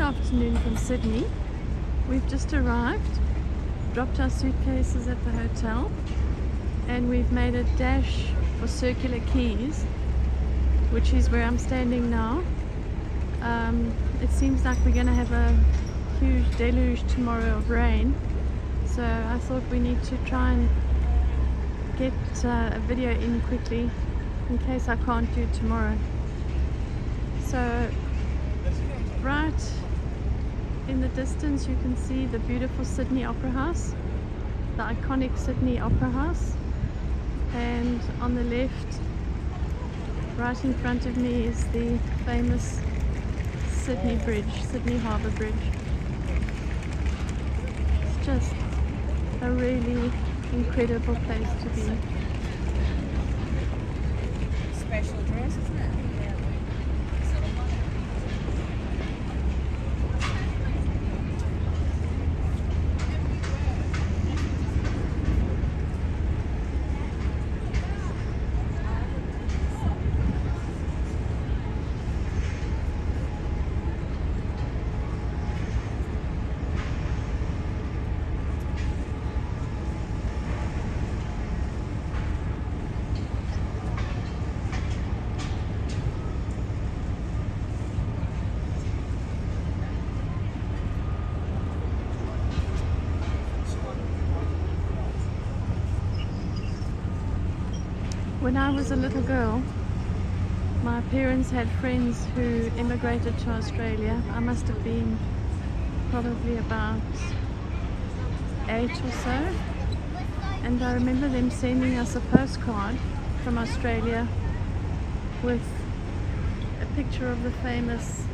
afternoon from Sydney. We've just arrived, dropped our suitcases at the hotel, and we've made a dash for Circular Quays, which is where I'm standing now. It seems like we're going to have a huge deluge tomorrow of rain, so I thought we need to try and get a video in quickly in case I can't do tomorrow. So right in the distance you can see the beautiful Sydney Opera House, the iconic Sydney Opera House, and on the left, right in front of me, is the famous Sydney Bridge, Sydney Harbour Bridge. It's just a really incredible place to be. Special dress, isn't it? When I was a little girl, my parents had friends who immigrated to Australia. I must have been probably about 8 or so, and I remember them sending us a postcard from Australia with a picture of the famous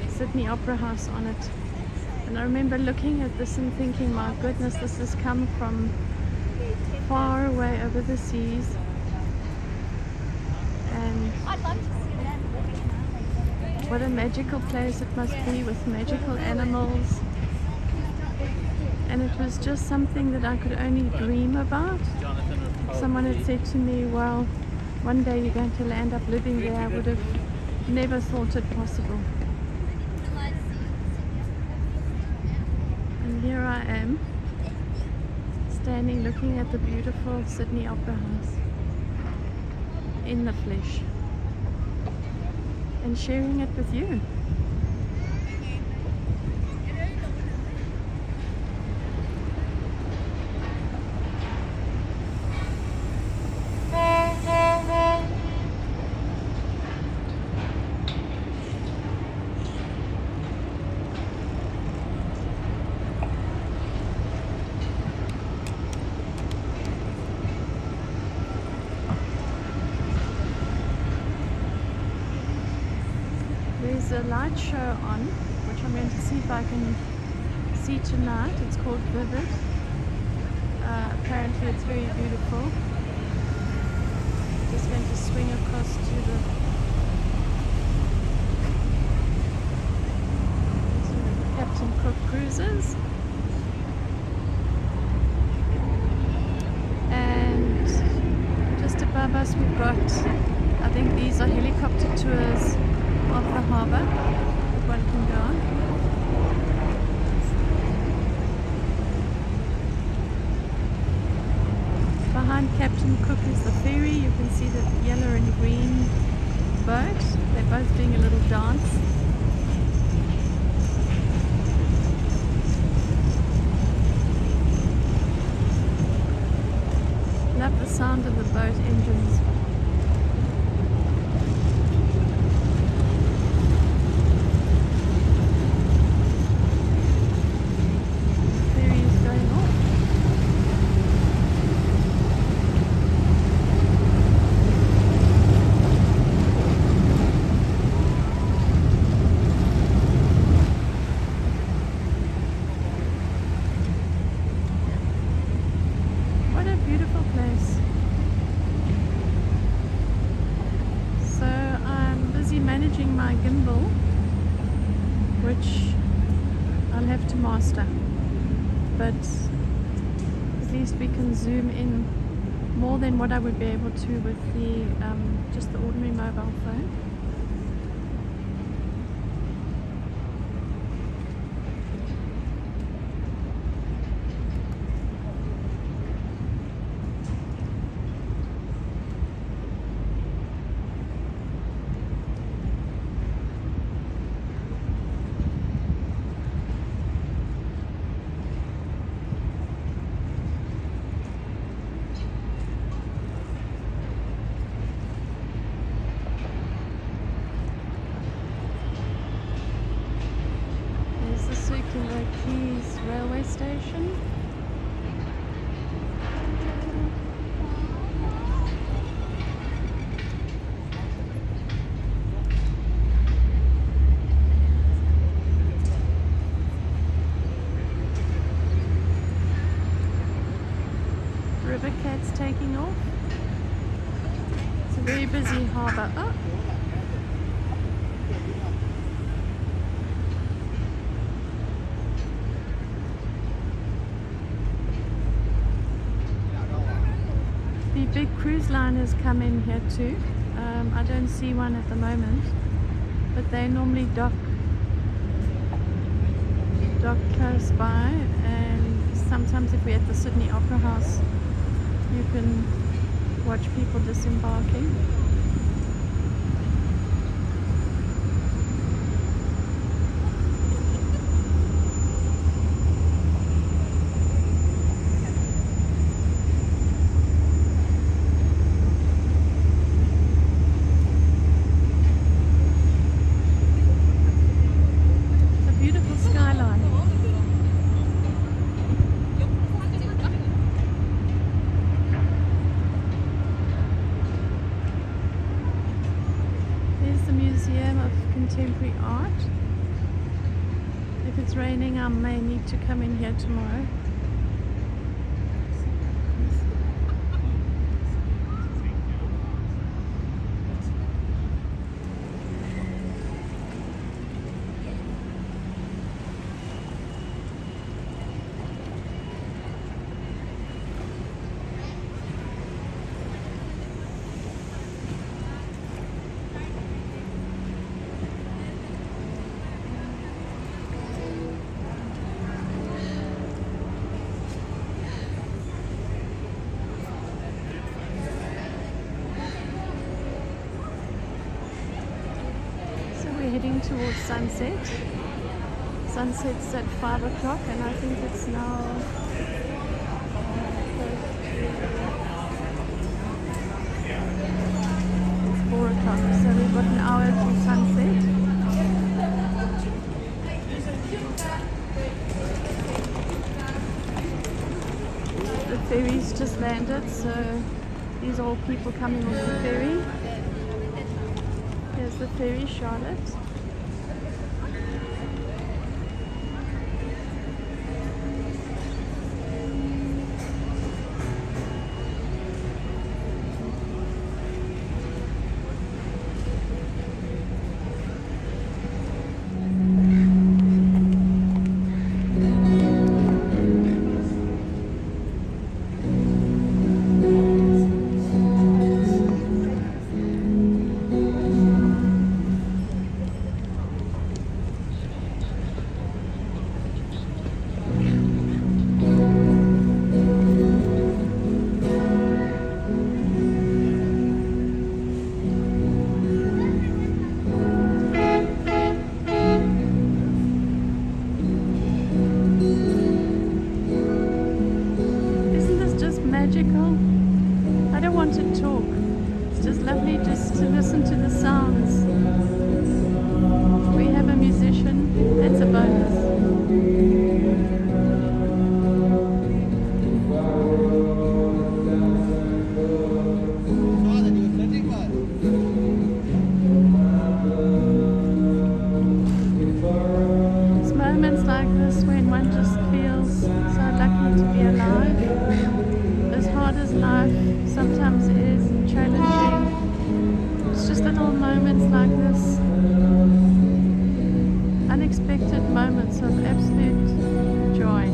Sydney Opera House on it. And I remember looking at this and thinking, my goodness, this has come from far away over the seas. And what a magical place it must be, with magical animals. And it was just something that I could only dream about. Someone had said to me, well, one day you're going to land up living there. I would have never thought it possible. And here I am, standing looking at the beautiful Sydney Opera House in the flesh and sharing it with you. There's a light show on, which I'm going to see if I can see tonight. It's called Vivid. Apparently it's very beautiful. Just going to swing across to the Captain Cook Cruises. And just above us we've got, I think these are helicopter tours of the harbour that one can go on. Behind Captain Cook is the ferry. You can see the yellow and green boat. They're both doing a little dance. Love the sound of the boat engines. Managing my gimbal, which I'll have to master, but at least we can zoom in more than what I would be able to with the just the ordinary mobile phone. station. Rivercat's taking off. It's a very busy harbour. Oh. The big cruise liners come in here too. I don't see one at the moment, but they normally dock close by, and sometimes if we're at the Sydney Opera House, you can watch people disembarking. It's a beautiful skyline. Museum of Contemporary Art. If it's raining, I may need to come in here tomorrow. Heading towards sunset. Sunset's at 5 o'clock, and I think it's now it's 4 o'clock, so we've got an hour till sunset. The ferry's just landed, so these are all people coming off the ferry. Here's the ferry, Charlotte. Magical. I don't want to talk. It's just lovely just to listen to the sounds. We have a musician. That's a bonus. It's moments like this when one just feels so lucky to be alive. As hard as life sometimes is and challenging, it's just little moments like this, unexpected moments of absolute joy.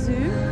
zoom.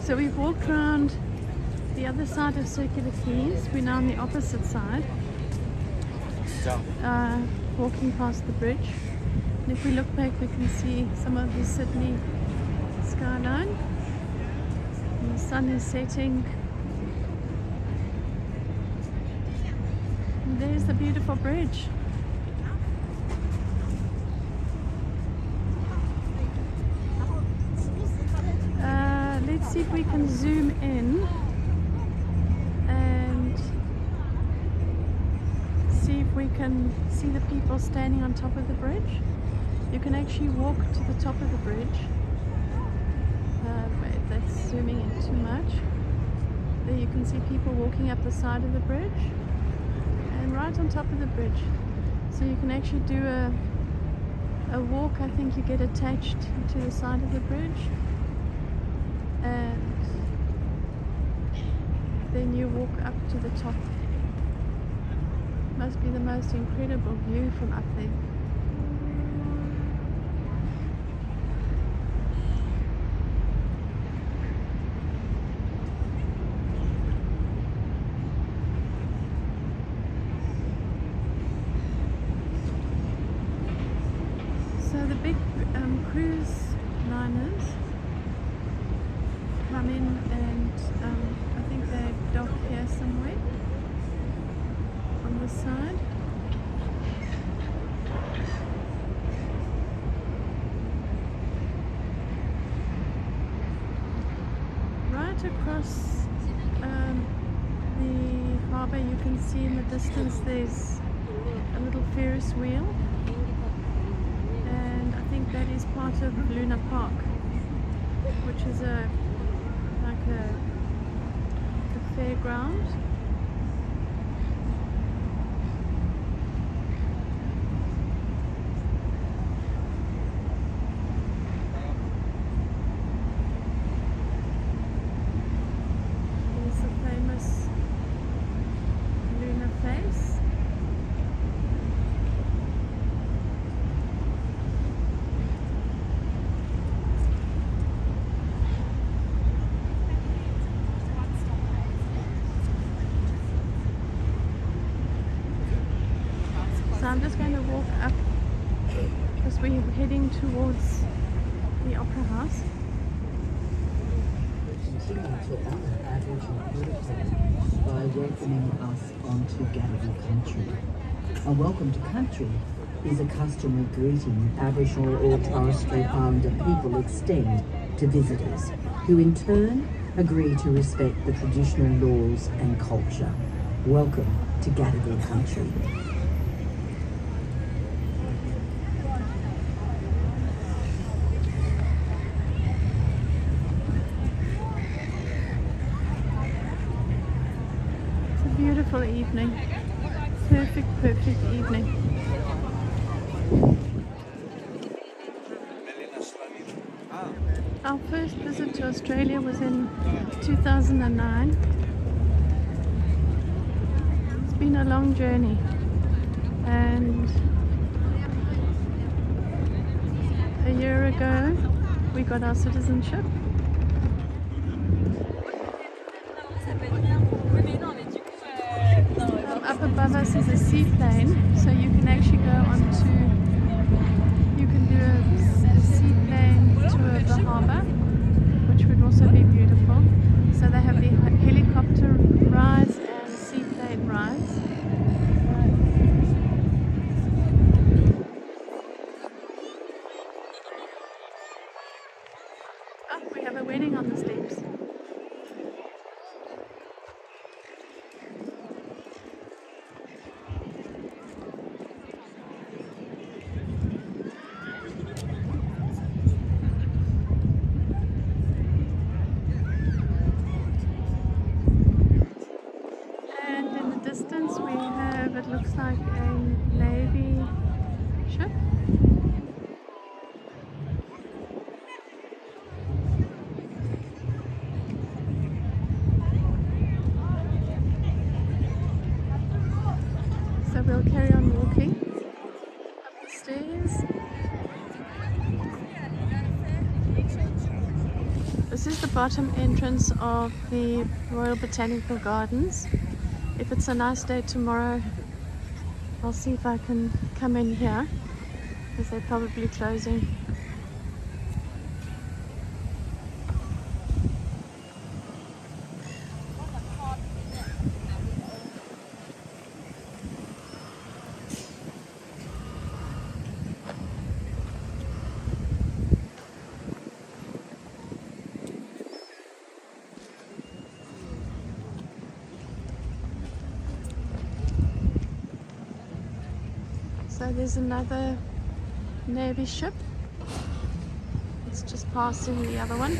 So we've walked around the other side of Circular Quays. We're now on the opposite side, walking past the bridge. And if we look back, we can see some of the Sydney skyline. And the sun is setting. And there's the beautiful bridge. Let's see if we can zoom in and see if we can see the people standing on top of the bridge. You can actually walk to the top of the bridge. Wait, that's zooming in too much. There you can see people walking up the side of the bridge and right on top of the bridge. So you can actually do a walk. I think you get attached to the side of the bridge. And then you walk up to the top. Must be the most incredible view from up there. So the big cruise liners come in and I think they dock here somewhere on this side. Right across the harbour you can see in the distance there's a little Ferris wheel, and I think that is part of Luna Park, which is a fairground. There's the famous lunar face. So I'm just going to walk up because we're heading towards the Opera House. Continue to honour Aboriginal heritage by welcoming us onto Gadigal country. A welcome to country is a customary greeting Aboriginal or Torres Strait Islander people extend to visitors, who in turn agree to respect the traditional laws and culture. Welcome to Gadigal country. Beautiful evening. Perfect evening. Our first first visit to Australia was in 2009. It's been a long journey, and a year ago we got our citizenship. Up above us is a seaplane, so you can actually go onto, you can do a seaplane tour of the harbour, which would also be beautiful. So they have the helicopter rides and seaplane rides. Oh, we have a wedding on the steps. Distance we have, it looks like a Navy ship. So we'll carry on walking up the stairs. This is the bottom entrance of the Royal Botanical Gardens. If it's a nice day tomorrow, I'll see if I can come in here, because they're probably closing. So there's another Navy ship. It's just passing the other one.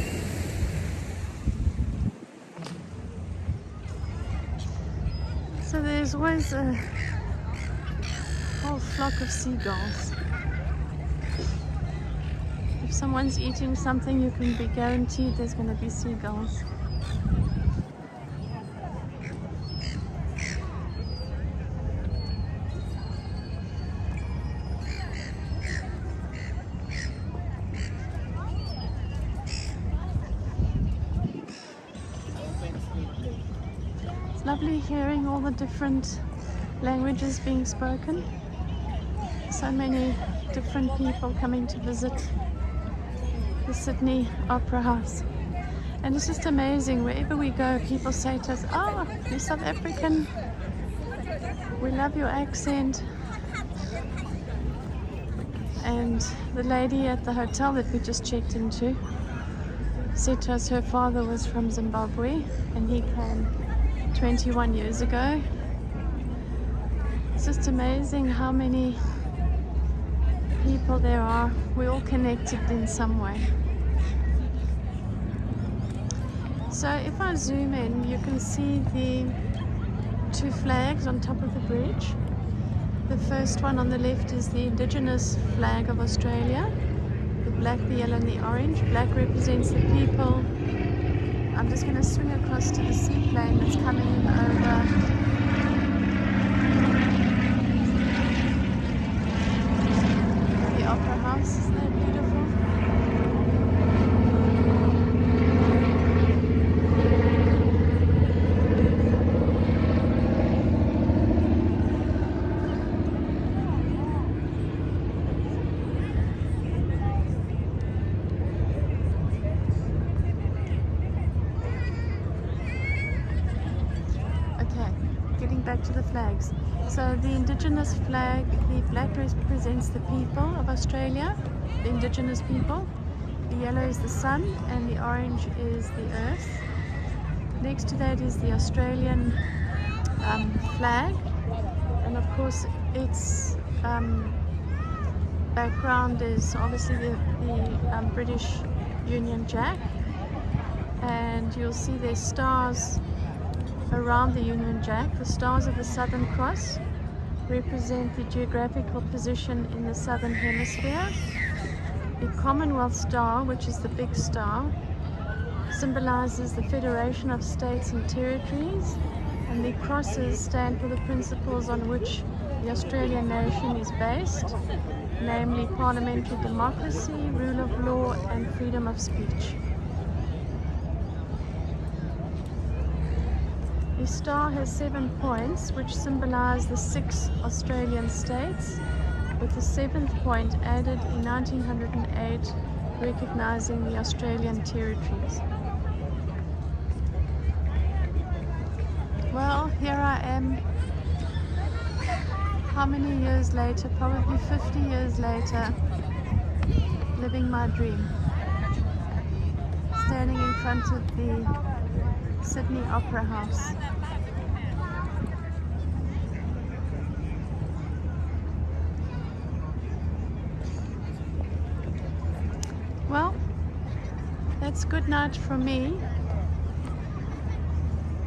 So there's always a whole flock of seagulls. If someone's eating something, you can be guaranteed there's going to be seagulls. It's lovely hearing all the different languages being spoken. So many different people coming to visit the Sydney Opera House. And it's just amazing, wherever we go, people say to us, "Oh, you're South African. We love your accent." And the lady at the hotel that we just checked into said to us her father was from Zimbabwe and he came 21 years ago. It's just amazing how many people there are. We're all connected in some way. So if I zoom in, you can see the two flags on top of the bridge. The first one on the left is the Indigenous flag of Australia. The black, the yellow and the orange. Black represents the people. I'm just going to swing across to the seaplane that's coming in over the Opera House. Isn't that beautiful? Back to the flags. So the Indigenous flag, the black represents the people of Australia, the Indigenous people. The yellow is the sun and the orange is the earth. Next to that is the Australian flag, and of course its background is obviously the British Union Jack, and you'll see there's stars around the Union Jack. The stars of the Southern Cross represent the geographical position in the Southern Hemisphere. The Commonwealth Star, which is the big star, symbolizes the Federation of States and Territories, and the crosses stand for the principles on which the Australian nation is based, namely parliamentary democracy, rule of law, and freedom of speech. The star has 7 points, which symbolize the 6 Australian states, with the 7th point added in 1908, recognizing the Australian territories. Well, here I am, how many years later, probably 50 years later, living my dream, standing in front of the Sydney Opera House. Well, that's good night from me.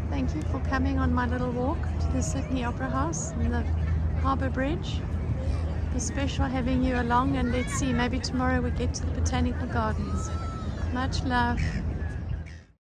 Thank you for coming on my little walk to the Sydney Opera House and the Harbour Bridge. It was special having you along, and let's see, maybe tomorrow we get to the Botanical Gardens. Much love.